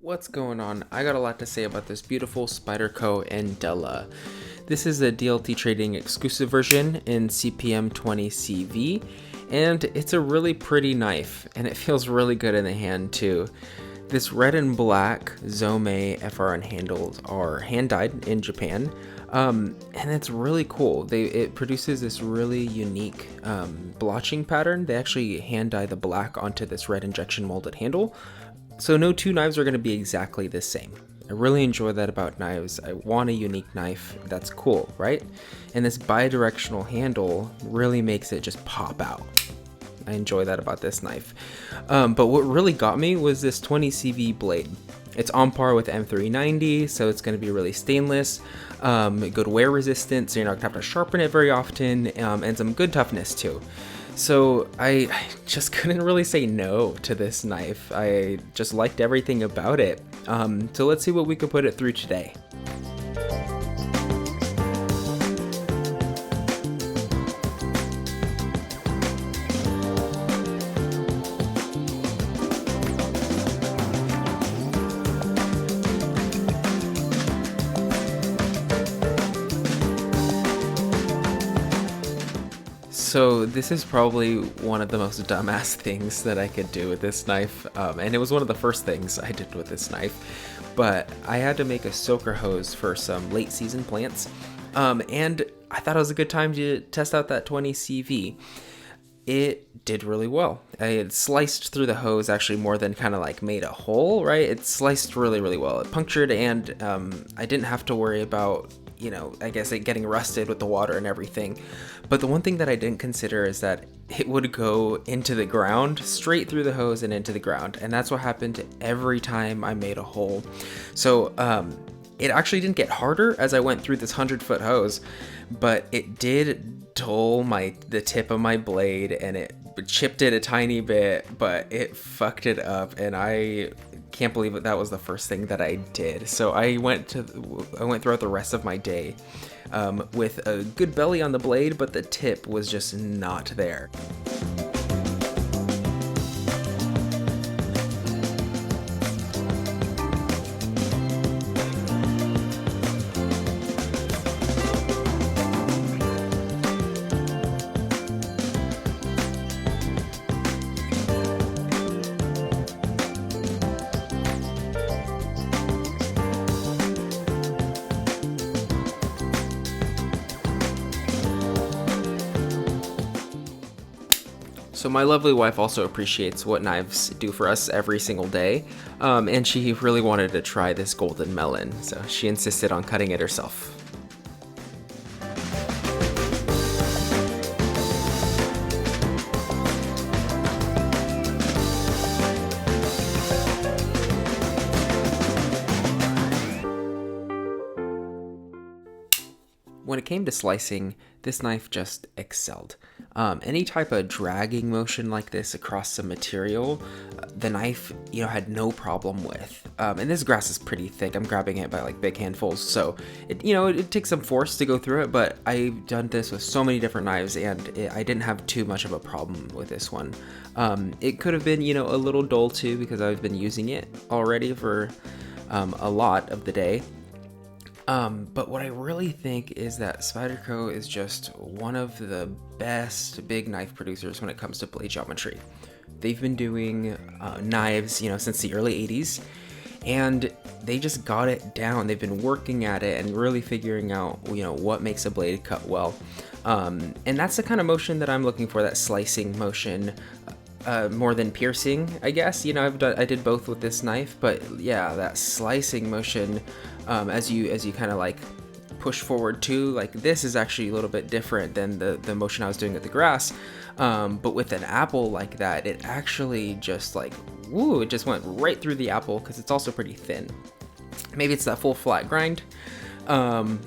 What's going on? I got a lot to say about this beautiful Spyderco Endela. This is a DLT trading exclusive version in CPM-20CV, and it's a really pretty knife, and it feels really good in the hand too. This red and black Zome FRN handles are hand-dyed in Japan, and it's really cool. It produces this really unique blotching pattern. They actually hand-dye the black onto this red injection molded handle, so no two knives are going to be exactly the same. I really enjoy that about knives. I want a unique knife that's cool, right? And this bi-directional handle really makes it just pop out. I enjoy that about this knife. But what really got me was this 20CV blade. It's on par with M390, so it's going to be really stainless, good wear resistance, so you're not going to have to sharpen it very often, and some good toughness too. So I just couldn't really say no to this knife. I just liked everything about it. So let's see what we could put it through today. So this is probably one of the most dumbass things that I could do with this knife, and it was one of the first things I did with this knife, but I had to make a soaker hose for some late season plants, and I thought it was a good time to test out that 20CV. It did really well. I had sliced through the hose actually more than kind of like made a hole, right? It sliced really, really well. It punctured, and I didn't have to worry about, I guess it getting rusted with the water and everything. But the one thing that I didn't consider is that it would go into the ground, straight through the hose and into the ground. And that's what happened every time I made a hole. So it actually didn't get harder as I went through this 100-foot hose, but it did dull the tip of my blade, and it chipped it a tiny bit, but it fucked it up, and I can't believe that was the first thing that I did. So I went throughout the rest of my day with a good belly on the blade, but the tip was just not there. So my lovely wife also appreciates what knives do for us every single day, and she really wanted to try this golden melon, so she insisted on cutting it herself. When it came to slicing, this knife just excelled. Any type of dragging motion like this across some material, the knife, had no problem with. And this grass is pretty thick. I'm grabbing it by like big handfuls, so it takes some force to go through it. But I've done this with so many different knives, and I didn't have too much of a problem with this one. It could have been, a little dull too, because I've been using it already for a lot of the day. But what I really think is that Spyderco is just one of the best big knife producers when it comes to blade geometry. They've been doing knives, since the early 80s, and they just got it down. They've been working at it and really figuring out, what makes a blade cut well. And that's the kind of motion that I'm looking for, that slicing motion. More than piercing, I guess. I did both with this knife, but yeah, that slicing motion, as you kind of like push forward too, like this is actually a little bit different than the motion I was doing with the grass. But with an apple like that, it actually just like, it just went right through the apple, because it's also pretty thin. Maybe it's that full flat grind.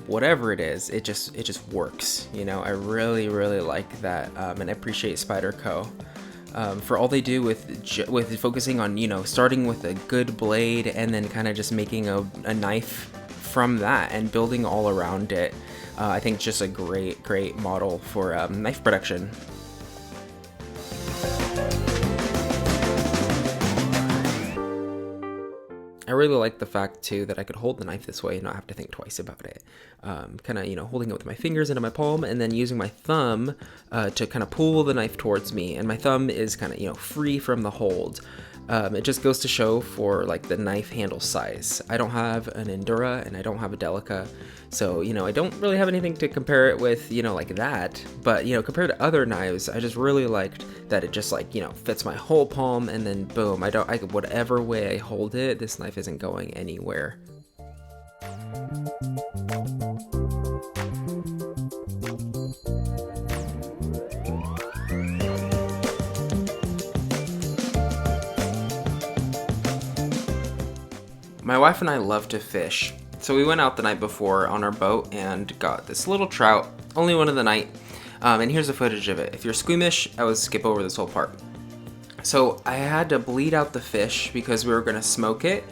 Whatever it is, it just works. I really, really like that, and I appreciate Spyderco for all they do with focusing on, starting with a good blade and then kind of just making a knife from that and building all around it. I think just a great model for knife production. I really like the fact too that I could hold the knife this way and not have to think twice about it. Kind of, holding it with my fingers into my palm and then using my thumb to kind of pull the knife towards me, and my thumb is kind of, free from the hold. It just goes to show for like the knife handle size. I don't have an Endura and I don't have a Delica, so I don't really have anything to compare it with, like that. But compared to other knives, I just really liked that it just like fits my whole palm, and then boom, whatever way I hold it, this knife isn't going anywhere. My wife and I love to fish, so we went out the night before on our boat and got this little trout, only one of the night, and here's the footage of it. If you're squeamish, I would skip over this whole part. So I had to bleed out the fish because we were going to smoke it,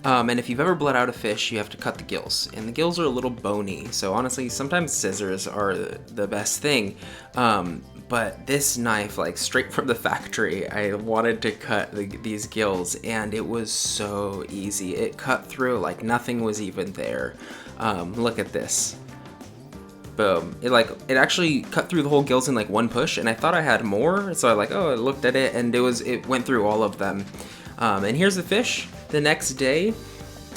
and if you've ever bled out a fish, you have to cut the gills, and the gills are a little bony, so honestly, sometimes scissors are the best thing. But this knife, like straight from the factory, I wanted to cut these gills, and it was so easy. It cut through like nothing was even there. Look at this. Boom. It actually cut through the whole gills in like one push, and I thought I had more, so I looked at it, and it went through all of them. And here's the fish. The next day,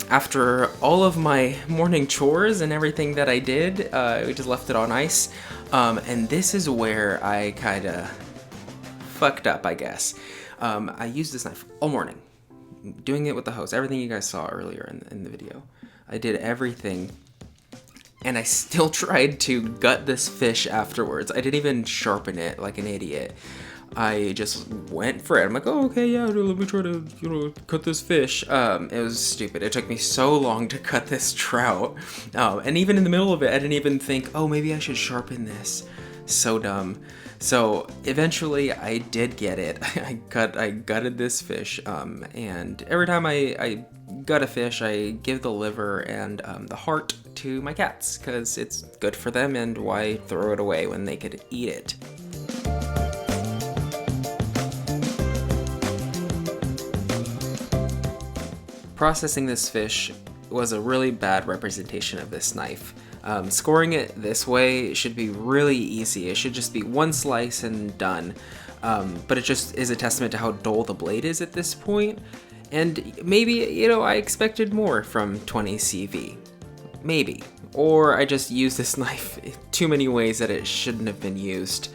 after all of my morning chores and everything that I did, we just left it on ice. And this is where I kind of fucked up, I guess. I used this knife all morning, doing it with the hose, everything you guys saw earlier in the video. I did everything, and I still tried to gut this fish afterwards. I didn't even sharpen it like an idiot. I just went for it. I'm like, oh, okay, yeah, let me try to, cut this fish. It was stupid. It took me so long to cut this trout. And even in the middle of it, I didn't even think, oh, maybe I should sharpen this. So dumb. So eventually I did get it. I gutted this fish. And every time I gut a fish, I give the liver and the heart to my cats, because it's good for them, and why throw it away when they could eat it? Processing this fish was a really bad representation of this knife. Scoring it this way should be really easy. It should just be one slice and done. But it just is a testament to how dull the blade is at this point. And maybe, I expected more from 20CV. Maybe. Or I just used this knife too many ways that it shouldn't have been used.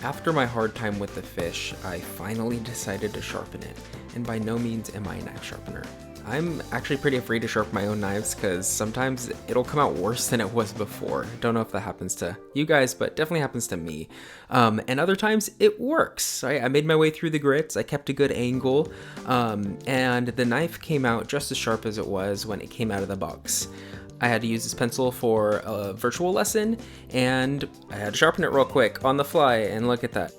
After my hard time with the fish, I finally decided to sharpen it, and by no means am I a knife sharpener. I'm actually pretty afraid to sharpen my own knives because sometimes it'll come out worse than it was before. Don't know if that happens to you guys, but definitely happens to me. And other times it works. I made my way through the grits, I kept a good angle, and the knife came out just as sharp as it was when it came out of the box. I had to use this pencil for a virtual lesson, and I had to sharpen it real quick on the fly, and look at that.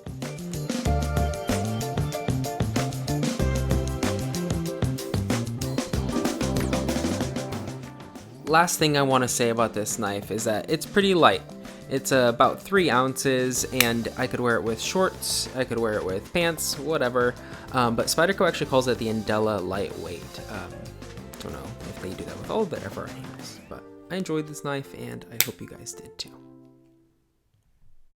Last thing I want to say about this knife is that it's pretty light. It's about 3 ounces, and I could wear it with shorts, I could wear it with pants, whatever, but Spyderco actually calls it the Endela lightweight. Don't know if they do that with all of the FRN handles, but I enjoyed this knife, and I hope you guys did too.